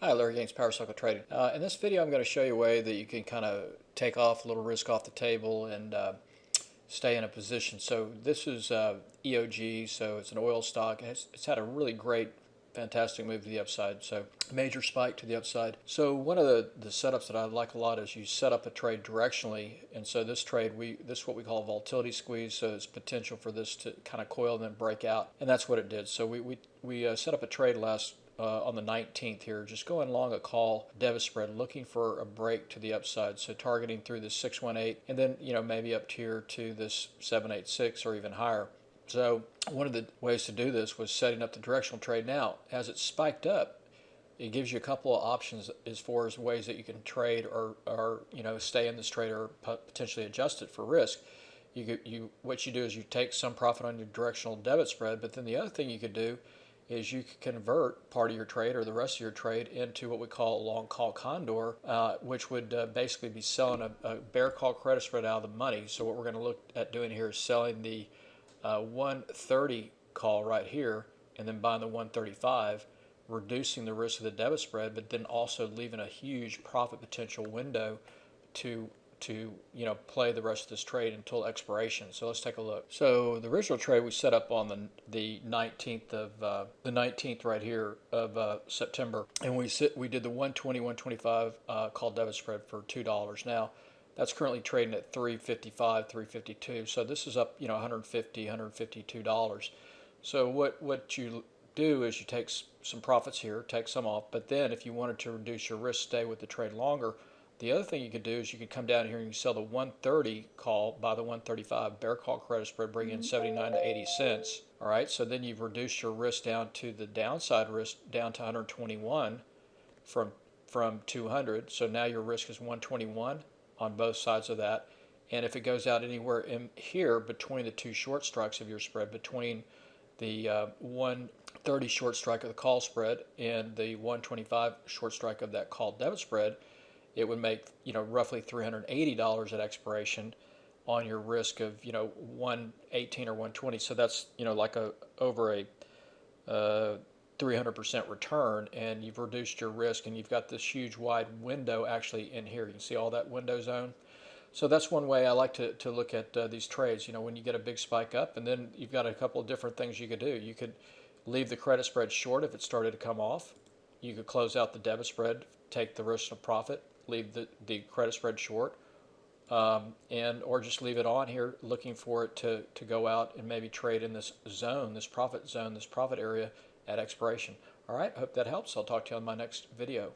Hi, Larry Gaines, Power Cycle Trading. In this video, I'm going to show you a way that you can kind of take off a little risk off the table and stay in a position. So this is EOG, so it's an oil stock. It's had a really great, fantastic move to the upside. So major spike to the upside. So one of the setups that I like a lot is you set up a trade directionally. And so this trade, this is what we call a volatility squeeze. So it's potential for this to kind of coil and then break out. And that's what it did. So we set up a trade on the 19th here, just going long a call debit spread, looking for a break to the upside. So targeting through this 618 and then, maybe up here to this 786 or even higher. So one of the ways to do this was setting up the directional trade. Now, as it spiked up, it gives you a couple of options as far as ways that you can trade or stay in this trade or potentially adjust it for risk. What you do is you take some profit on your directional debit spread, but then the other thing you could do is you could convert part of your trade or the rest of your trade into what we call a long call Condor, which would basically be selling a bear call credit spread out of the money. So what we're going to look at doing here is selling the 130 call right here and then buying the 135, reducing the risk of the debit spread, but then also leaving a huge profit potential window to play the rest of this trade until expiration. So let's take a look. So the original trade we set up on the 19th of the 19th right here of September, and we did the 120 125 call debit spread for $2. Now that's currently trading at 355 352. So this is up 150 $152. So what you do is you take some profits here, take some off, but then if you wanted to reduce your risk, stay with the trade longer, the other thing you could do is you could come down here and you sell the 130 call, buy the 135 bear call credit spread, bring in 79 to 80 cents. All right, so then you've reduced your risk down to the downside risk down to 121 from 200. So now your risk is 121 on both sides of that. And if it goes out anywhere in here between the two short strikes of your spread, between the 130 short strike of the call spread and the 125 short strike of that call debit spread, it would make roughly $380 at expiration on your risk of 118 or 120. So that's like over a 300% return, and you've reduced your risk, and you've got this huge wide window actually in here. You can see all that window zone. So that's one way I like to look at these trades. When you get a big spike up, and then you've got a couple of different things you could do. You could leave the credit spread short if it started to come off. You could close out the debit spread, take the risk of profit, leave the credit spread short, or just leave it on here looking for it to go out and maybe trade in this zone, this profit area at expiration. All right, hope that helps. I'll talk to you on my next video.